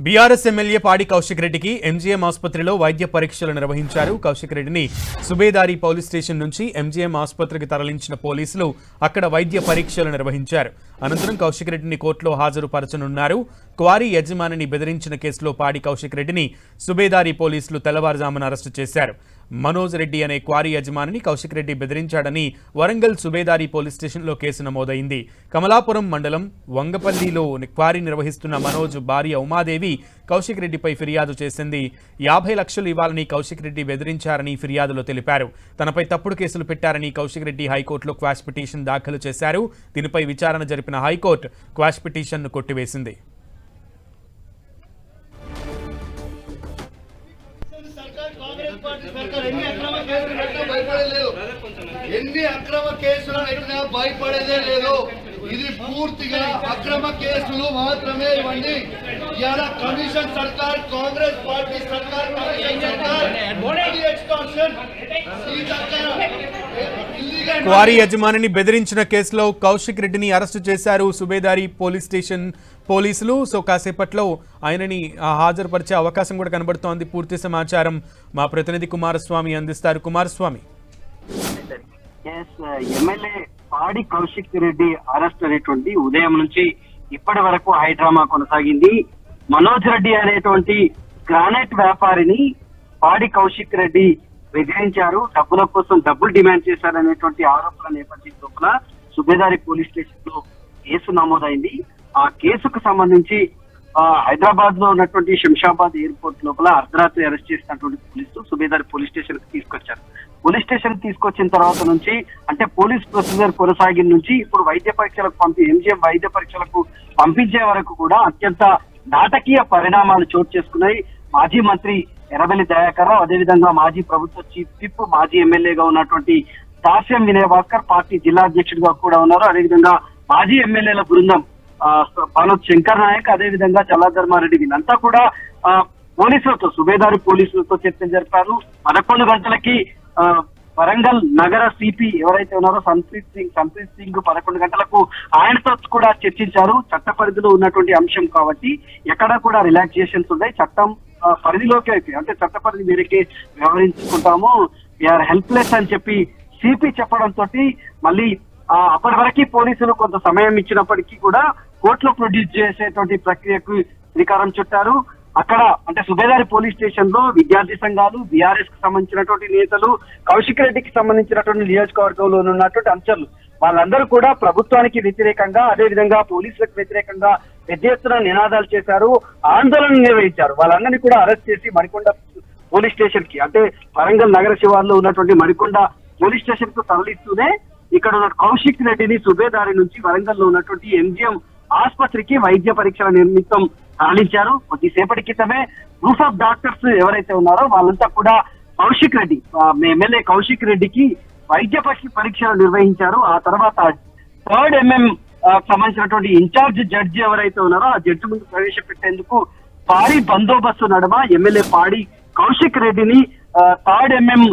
BRS MLA పాడి కౌశిక్ రెడ్డికి MGM ఆసుపత్రిలో వైద్య పరీక్షలు నిర్వహించారు. కౌశిక్ రెడ్డిని సుబేదారి పోలీస్ స్టేషన్ నుంచి ఎంజీఎం ఆసుపత్రికి తరలించిన పోలీసులు అక్కడ వైద్య పరీక్షలు నిర్వహించారు. అనంతరం కౌశిక్ రెడ్డిని కోర్టులో హాజరుపరచనున్నారు. క్వారీ యజమానిని బెదిరించిన కేసులో పాడి కౌశిక్ రెడ్డిని సుబేదారి పోలీసులు తెల్లవారుజామున అరెస్టు చేశారు. మనోజ్ రెడ్డి అనే క్వారీ యజమానిని కౌశిక్ రెడ్డి బెదిరించాడని వరంగల్ సుబేదారి పోలీస్ స్టేషన్లో కేసు నమోదైంది. కమలాపురం మండలం వంగపల్లిలో క్వారీ నిర్వహిస్తున్న మనోజ్ భార్య ఉమాదేవి కౌశిక్ రెడ్డిపై ఫిర్యాదు చేసింది. 50 లక్షలు ఇవ్వాలని కౌశిక్ రెడ్డి బెదిరించారని ఫిర్యాదులో తెలిపారు. తనపై తప్పుడు కేసులు పెట్టారని కౌశిక్ రెడ్డి హైకోర్టులో క్వాష్ పిటిషన్ దాఖలు చేశారు. దీనిపై విచారణ జరిపిన హైకోర్టు క్వాష్ పిటిషన్ను కొట్టివేసింది. ఎన్ని అక్రమ కేసులు పెట్టినా భయపడేదే లేదు. ఇది పూర్తిగా అక్రమ కేసులు మాత్రమే ఇవ్వండి. ఇవాళ కమిషన్ సర్కార్, కాంగ్రెస్ పార్టీ సర్కార్, క్వారీ యజమానిని బెదిరించిన కేసులో కౌశిక్ రెడ్డిని అరెస్టు చేశారు సుబేదారి పోలీస్ స్టేషన్ పోలీసులు. సో కాసేపట్లో ఆయనని హాజరుపరిచే అవకాశం కూడా కనబడుతోంది. పూర్తి సమాచారం మా ప్రతినిధి కుమారస్వామి అందిస్తారు. కుమారస్వామి, ఎమ్మెల్యే పాడి కౌశిక్ రెడ్డి అరెస్ట్ అనేటువంటి ఉదయం నుంచి ఇప్పటి వరకు హైడ్రామా కొనసాగింది. మనోజ్ రెడ్డి అనేటువంటి గ్రానైట్ వ్యాపారిని పాడి కౌశిక్ రెడ్డి బెదిరించారు, డబ్బుల కోసం డబ్బులు డిమాండ్ చేశారనేటువంటి ఆరోపణల నేపథ్యం లోపల సుబేదారి పోలీస్ స్టేషన్ లో కేసు నమోదైంది. ఆ కేసుకు సంబంధించి హైదరాబాద్ లో ఉన్నటువంటి శంషాబాద్ ఎయిర్పోర్ట్ లోపల అర్ధరాత్రి అరెస్ట్ చేసినటువంటి పోలీసులు సుబేదారి పోలీస్ స్టేషన్ కి తీసుకొచ్చారు. పోలీస్ స్టేషన్ తీసుకొచ్చిన తర్వాత నుంచి అంటే పోలీస్ ప్రొసీజర్ కొనసాగిన నుంచి ఇప్పుడు వైద్య పరీక్షలకు ఎంజీఎం వైద్య పరీక్షలకు పంపించే వరకు కూడా అత్యంత నాటకీయ పరిణామాలు చోటు చేసుకున్నాయి. మాజీ మంత్రి ఎర్రబెల్లి దయాకర్ రావు, అదేవిధంగా మాజీ ప్రభుత్వ చీఫ్ విప్, మాజీ ఎమ్మెల్యేగా ఉన్నటువంటి దాస్యం వినయ్ భాస్కర్ పార్టీ జిల్లా అధ్యక్షుడిగా కూడా ఉన్నారు. అదేవిధంగా మాజీ ఎమ్మెల్యేల బృందం పానోత్ శంకర్ నాయక్, అదేవిధంగా చల్లాధర్మారెడ్డి వీళ్ళంతా కూడా పోలీసులతో సుబేదారి పోలీసులతో చర్చలు జరిపారు. 11 గంటలకి వరంగల్ నగర సిపి ఎవరైతే ఉన్నారో సంప్రీత్ సింగ్ 11 గంటలకు ఆయనతో కూడా చర్చించారు. చట్ట పరిధిలో ఉన్నటువంటి అంశం కాబట్టి ఎక్కడ కూడా రిలాక్సేషన్స్ ఉన్నాయి. చట్టం పరిధిలోకి అయితే అంటే చట్ట పరిధి మేరకే వ్యవహరించుకుంటాము, వీఆర్ హెల్ప్లెస్ అని చెప్పి సిపి చెప్పడంతో మళ్ళీ అప్పటి వరకు పోలీసులు కొంత సమయం ఇచ్చినప్పటికీ కూడా కోర్టులో ప్రొడ్యూస్ చేసేటువంటి ప్రక్రియకు శ్రీకారం చుట్టారు. అక్కడ అంటే సుబేదారి పోలీస్ స్టేషన్ లో విద్యార్థి సంఘాలు, బీఆర్ఎస్ కు సంబంధించినటువంటి నేతలు, కౌశిక్ రెడ్డికి సంబంధించినటువంటి నియోజకవర్గంలో ఉన్నటువంటి అంశాలు వాళ్ళందరూ కూడా ప్రభుత్వానికి వ్యతిరేకంగా, అదేవిధంగా పోలీసులకు వ్యతిరేకంగా పెద్ద ఎత్తున నినాదాలు చేశారు, ఆందోళన నిర్వహించారు. వాళ్ళందరినీ కూడా అరెస్ట్ చేసి మణికొండ పోలీస్ స్టేషన్ కి అంటే వరంగల్ నగర శివార్లో ఉన్నటువంటి మణికొండ పోలీస్ స్టేషన్ కు తరలిస్తూనే ఇక్కడ ఉన్న కౌశిక్ రెడ్డిని సుబేదారి నుంచి వరంగల్ లో ఉన్నటువంటి ఎంజీఎం ఆసుపత్రికి వైద్య పరీక్షల నిమిత్తం తరలించారు. కొద్దిసేపటి క్రితమే గ్రూప్ ఆఫ్ డాక్టర్స్ ఎవరైతే ఉన్నారో వాళ్ళంతా కూడా కౌశిక్ రెడ్డి ఎమ్మెల్యే కౌశిక్ రెడ్డికి వైద్య పరీక్షలు నిర్వహించారు. ఆ తర్వాత 3rd MM సంబంధించినటువంటి ఇన్ఛార్జ్ జడ్జి ఎవరైతే ఉన్నారో ఆ జడ్జి ముందు ప్రవేశపెట్టేందుకు భారీ బందోబస్తు నడుమ ఎమ్మెల్యే పాడి కౌశిక్ రెడ్డిని 3rd MM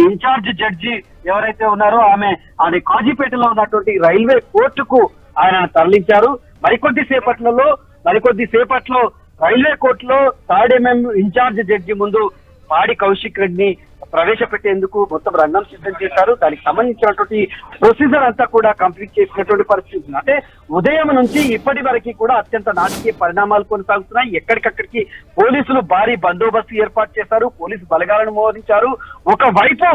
ఇన్ఛార్జ్ జడ్జి ఎవరైతే ఉన్నారో ఆమె కాజీపేటలో ఉన్నటువంటి రైల్వే కోర్టుకు ఆయన తరలించారు. మరికొద్ది సేపట్లో రైల్వే కోర్టులో 3rd MM ఇన్ఛార్జ్ జడ్జి ముందు పాడి కౌశిక్ రెడ్డిని ప్రవేశపెట్టేందుకు మొత్తం రంగం సిద్ధం చేశారు. దానికి సంబంధించినటువంటి ప్రొసీజర్ అంతా కూడా కంప్లీట్ చేసినటువంటి పరిస్థితి. అంటే ఉదయం నుంచి ఇప్పటి వరకు కూడా అత్యంత నాటకీయ పరిణామాలు కొనసాగుతున్నాయి. ఎక్కడికక్కడికి పోలీసులు భారీ బందోబస్తు ఏర్పాటు చేశారు, పోలీసు బలగాలను మోహరించారు. ఒకవైపు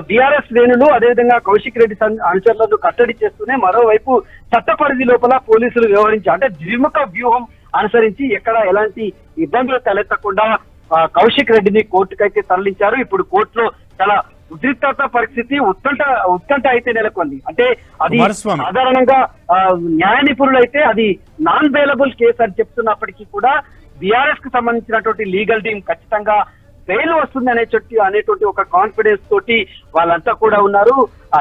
బీఆర్ఎస్ శ్రేణులు అదేవిధంగా కౌశిక్ రెడ్డి అనుచరులను కట్టడి చేస్తూనే మరోవైపు చట్ట పరిధి లోపల పోలీసులు వ్యవహరించి అంటే ద్విముఖ వ్యూహం అనుసరించి ఎక్కడ ఎలాంటి ఇబ్బందులు తలెత్తకుండా కౌశిక్ రెడ్డిని కోర్టుకైతే తరలించారు. ఇప్పుడు కోర్టులో చాలా ఉద్రిక్తత పరిస్థితి, ఉత్కంఠ అయితే నెలకొంది. అంటే అది సాధారణంగా న్యాయ నిపుణులు అయితే అది నాన్ బెయిలబుల్ కేసు అని చెప్తున్నప్పటికీ కూడా బీఆర్ఎస్ కు సంబంధించినటువంటి లీగల్ టీం ఖచ్చితంగా బెయిల్ వస్తుంది అనేటువంటి ఒక కాన్ఫిడెన్స్ తోటి వాళ్ళంతా కూడా ఉన్నారు.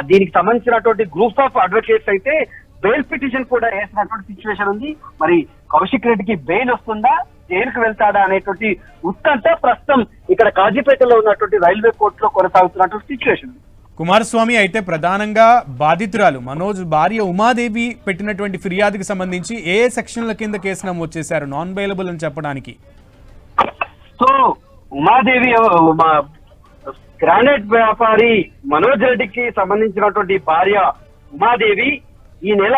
దీనికి సంబంధించినటువంటి గ్రూప్ ఆఫ్ అడ్వకేట్స్ అయితే బెయిల్ పిటిషన్ కూడా వేసినటువంటి సిచ్యువేషన్ ఉంది. మరి కౌశిక్ రెడ్డికి బెయిల్ వస్తుందా, జైలుకు వెళ్తాడా అనేటువంటి ఉత్కంఠ ప్రస్తుతం ఇక్కడ కాజీపేటలో ఉన్నటువంటి రైల్వే కోర్టులో కొనసాగుతున్నటువంటి సిచ్యువేషన్. కుమారస్వామి అయితే ప్రధానంగా బాధితురాలు మనోజ్ భార్య ఉమాదేవి పెట్టినటువంటి ఫిర్యాదుకి సంబంధించి ఏ సెక్షన్ల కింద కేసు నమోదు చేశారు నాన్ బెయిలబుల్ అని చెప్పడానికి? సో ఉమాదేవి గ్రానైట్ వ్యాపారి మనోజ్ రెడ్డికి సంబంధించినటువంటి భార్య ఉమాదేవి ఈ నెల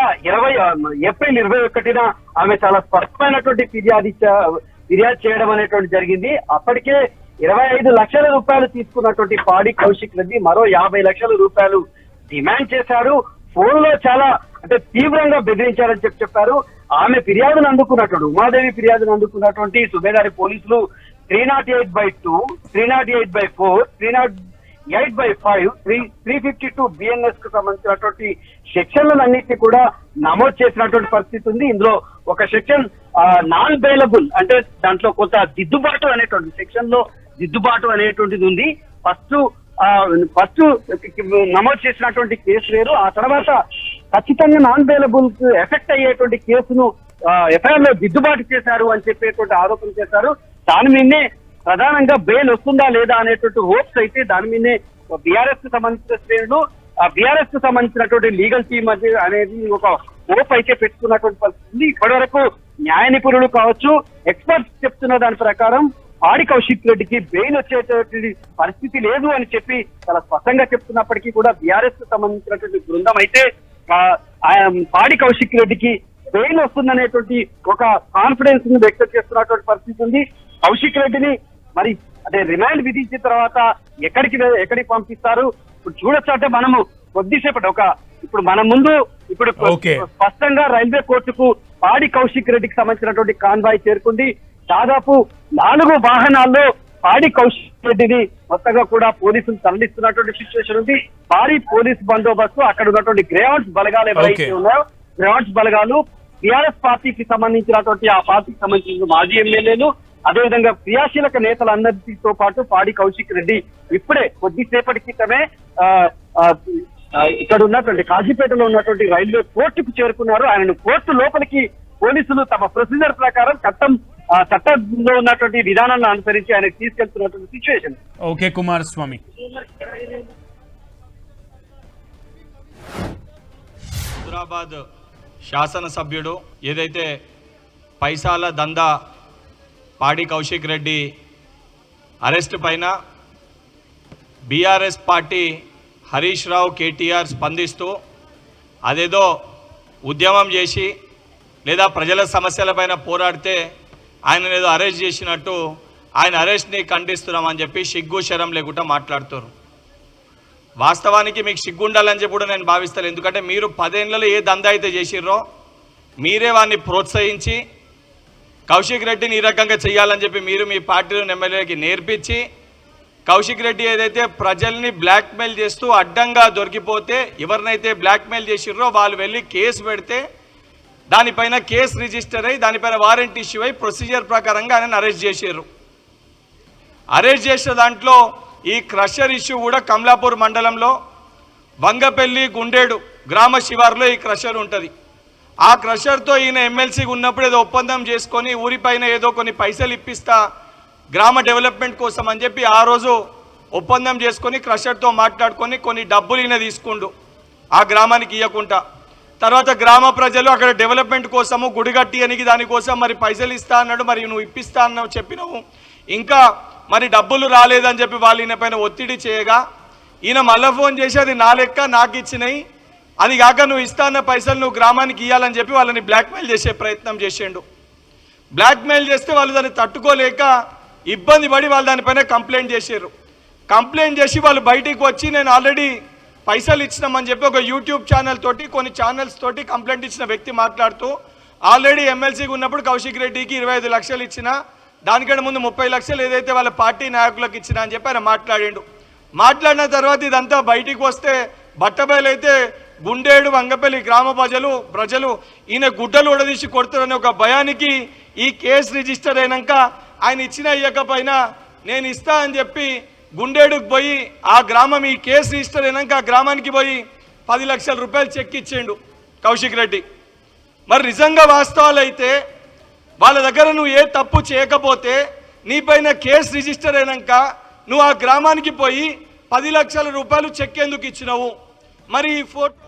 ఏప్రిల్ 21న ఆమె చాలా స్పష్టమైనటువంటి ఫిర్యాదు చేయడం అనేటువంటి జరిగింది. అప్పటికే 25 లక్షల రూపాయలు తీసుకున్నటువంటి పాడి కౌశిక్ రెడ్డి మరో 50 లక్షల రూపాయలు డిమాండ్ చేశారు. ఫోన్ లో చాలా తీవ్రంగా బెదిరించారని చెప్పారు. ఆమె ఫిర్యాదును అందుకున్నటువంటి ఉమాదేవి ఫిర్యాదును అందుకున్నటువంటి సుబేదారి పోలీసులు 308/2, 308/4, 308/5, 352 BNS కు సంబంధించినటువంటి సెక్షన్లన్నింటినీ కూడా నమోదు చేసినటువంటి పరిస్థితి ఉంది. ఇందులో ఒక సెక్షన్ నాన్ బెయిలబుల్, అంటే దాంట్లో కొంత దిద్దుబాటు అనేటువంటి సెక్షన్ లో దిద్దుబాటు అనేటువంటిది ఉంది. ఫస్ట్ నమోదు చేసినటువంటి కేసు వేరు, ఆ తర్వాత ఖచ్చితంగా నాన్ బెయిలబుల్ కు ఎఫెక్ట్ అయ్యేటువంటి కేసును ఎఫ్ఐఆర్ లో దిద్దుబాటు చేశారు అని చెప్పేటువంటి ఆరోపణ చేశారు. దాని మీదనే ప్రధానంగా బెయిల్ వస్తుందా లేదా అనేటువంటి హోప్స్ అయితే దాని మీదనే బీఆర్ఎస్ కు సంబంధించిన శ్రేణులు బీఆర్ఎస్ కు సంబంధించినటువంటి లీగల్ టీమ్ అనేది ఒక హోప్ అయితే పెట్టుకున్నటువంటి పరిస్థితి. ఇప్పటి వరకు న్యాయ నిపుణులు కావచ్చు, ఎక్స్పర్ట్స్ చెప్తున్న దాని ప్రకారం పాడి కౌశిక్ రెడ్డికి బెయిల్ వచ్చేటువంటి పరిస్థితి లేదు అని చెప్పి చాలా స్పష్టంగా చెప్తున్నప్పటికీ కూడా బీఆర్ఎస్ కు సంబంధించినటువంటి బృందం అయితే పాడి కౌశిక్ రెడ్డికి బెయిల్ వస్తుందనేటువంటి ఒక కాన్ఫిడెన్స్ ని వ్యక్తం చేస్తున్నటువంటి పరిస్థితి ఉంది. కౌశిక్ రెడ్డిని మరి రిమాండ్ విధించిన తర్వాత ఎక్కడికి పంపిస్తారు ఇప్పుడు చూడొచ్చు. అంటే మనము కొద్దిసేపటి ఇప్పుడు మన ముందు స్పష్టంగా రైల్వే కోర్టుకు పాడి కౌశిక్ రెడ్డికి సంబంధించినటువంటి కాన్వాయ్ చేరుకుంది. దాదాపు 4 వాహనాల్లో పాడి కౌశిక్ రెడ్డిని మొత్తంగా కూడా పోలీసులు తరలిస్తున్నటువంటి సిచ్యువేషన్ ఉంది. భారీ పోలీస్ బందోబస్తు, అక్కడ ఉన్నటువంటి గ్రేవాన్స్ బలగాలు ఎవరైతే ఉన్నాయో గ్రేవాన్స్ బలగాలు, టీఆర్ఎస్ పార్టీకి సంబంధించినటువంటి ఆ పార్టీకి సంబంధించిన మాజీ ఎమ్మెల్యేలు, అదేవిధంగా క్రియాశీలక నేతలందరితో పాటు పాడి కౌశిక్ రెడ్డి ఇప్పుడే కొద్దిసేపటి క్రితమే ఇక్కడ ఉన్నటువంటి కాజీపేటలో ఉన్నటువంటి రైల్వే కోర్టుకు చేరుకున్నారు. ఆయనను కోర్టు లోపలికి పోలీసులు తమ ప్రొసీజర్ ప్రకారం చట్టంలో ఉన్నటువంటి విధానాలను అనుసరించి ఆయనకు తీసుకెళ్తున్నటువంటి సిచ్యువేషన్. ఓకే కుమారస్వామి. హైదరాబాద్ శాసనసభ్యుడు ఏదైతే పైసాల దందా పాడి కౌశిక్ రెడ్డి అరెస్ట్ పైన బీఆర్ఎస్ పార్టీ హరీష్ రావు కేటీఆర్ స్పందిస్తూ అదేదో ఉద్యమం చేసి లేదా ప్రజల సమస్యలపైన పోరాడితే ఆయన ఏదో అరెస్ట్ చేసినట్టు ఆయన అరెస్ట్ని ఖండిస్తున్నామని చెప్పి సిగ్గు శరం లేకుండా మాట్లాడుతారు. వాస్తవానికి మీకు సిగ్గు ఉండాలని చెప్పి కూడా నేను భావిస్తాను. ఎందుకంటే మీరు 10 ఏళ్లలో ఏ దందా అయితే చేసిర్రో మీరే వాడిని ప్రోత్సహించి కౌశిక్ రెడ్డిని ఈ రకంగా చేయాలని చెప్పి మీరు మీ పార్టీలోని ఎమ్మెల్యేకి నేర్పించి కౌశిక్ రెడ్డి ఏదైతే ప్రజల్ని బ్లాక్మెయిల్ చేస్తూ అడ్డంగా దొరికిపోతే ఎవరినైతే బ్లాక్మెయిల్ చేసిర్రో వాళ్ళు వెళ్ళి కేసు పెడితే దానిపైన కేసు రిజిస్టర్ అయ్యి దానిపైన వారెంట్ ఇష్యూ అయ్యి ప్రొసీజర్ ప్రకారంగా ఆయన అరెస్ట్ చేశారు. అరెస్ట్ చేసిన దాంట్లో ఈ క్రషర్ ఇష్యూ కూడా కమలాపూర్ మండలంలో వంగపల్లి గుండేడు గ్రామ శివారులో ఈ క్రషర్ ఉంటుంది. ఆ క్రషర్తో ఈయన ఎమ్మెల్సీగా ఉన్నప్పుడు ఏదో ఒప్పందం చేసుకొని ఊరిపైన ఏదో కొన్ని పైసలు ఇప్పిస్తా గ్రామ డెవలప్మెంట్ కోసం అని చెప్పి ఆ రోజు ఒప్పందం చేసుకొని క్రషర్తో మాట్లాడుకొని కొన్ని డబ్బులు ఈయన తీసుకుండు ఆ గ్రామానికి ఇవ్వకుండా. తర్వాత గ్రామ ప్రజలు అక్కడ డెవలప్మెంట్ కోసము గుడి కట్టియనికి దానికోసం మరి పైసలు ఇస్తా అన్నాడు, మరి నువ్వు ఇప్పిస్తా అన్నావు చెప్పినావు, ఇంకా మరి డబ్బులు రాలేదని చెప్పి వాళ్ళు ఈయన పైన ఒత్తిడి చేయగా ఈయన మళ్ళీ ఫోన్ చేసి అది నా లెక్క నాకు ఇచ్చినాయి, అది కాక నువ్వు ఇస్తా అన్న పైసలు నువ్వు గ్రామానికి ఇవ్వాలని చెప్పి వాళ్ళని బ్లాక్మెయిల్ చేసే ప్రయత్నం చేసిండు. బ్లాక్మెయిల్ చేస్తే వాళ్ళు దాన్ని తట్టుకోలేక ఇబ్బంది పడి వాళ్ళు దానిపైన కంప్లైంట్ చేశారు. కంప్లైంట్ చేసి వాళ్ళు బయటికి వచ్చి నేను ఆల్రెడీ పైసలు ఇచ్చినామని చెప్పి ఒక యూట్యూబ్ ఛానల్ తోటి కొన్ని ఛానల్స్ తోటి కంప్లైంట్ ఇచ్చిన వ్యక్తి మాట్లాడుతూ ఆల్రెడీ ఎమ్మెల్సీగా ఉన్నప్పుడు కౌశిక్ రెడ్డికి 25 లక్షలు ఇచ్చిన, దానికంటే ముందు 30 లక్షలు ఏదైతే వాళ్ళ పార్టీ నాయకులకు ఇచ్చినా అని చెప్పి ఆయన మాట్లాడిండు. మాట్లాడిన తర్వాత ఇదంతా బయటికి వస్తే బట్టబయలైతే గుండేడు వంగపల్లి గ్రామ ప్రజలు ఈయన గుడ్డలు ఉడదీసి కొడుతారనే ఒక భయానికి ఈ కేసు రిజిస్టర్ అయినాక ఆయన ఇచ్చినా ఇవ్వకపోయినా నేను ఇస్తా అని చెప్పి గుండేడుకు పోయి ఆ గ్రామం ఈ కేసు రిజిస్టర్ అయినాక ఆ గ్రామానికి పోయి 10 లక్షల రూపాయలు చెక్ ఇచ్చిండు కౌశిక్ రెడ్డి. మరి నిజంగా వాస్తవాలు అయితే వాళ్ళ దగ్గర నువ్వు ఏ తప్పు చేయకపోతే నీపైన కేసు రిజిస్టర్ అయినాక నువ్వు ఆ గ్రామానికి పోయి 10 లక్షల రూపాయలు చెక్ ఎందుకు ఇచ్చినావు? మరి ఈ ఫోటో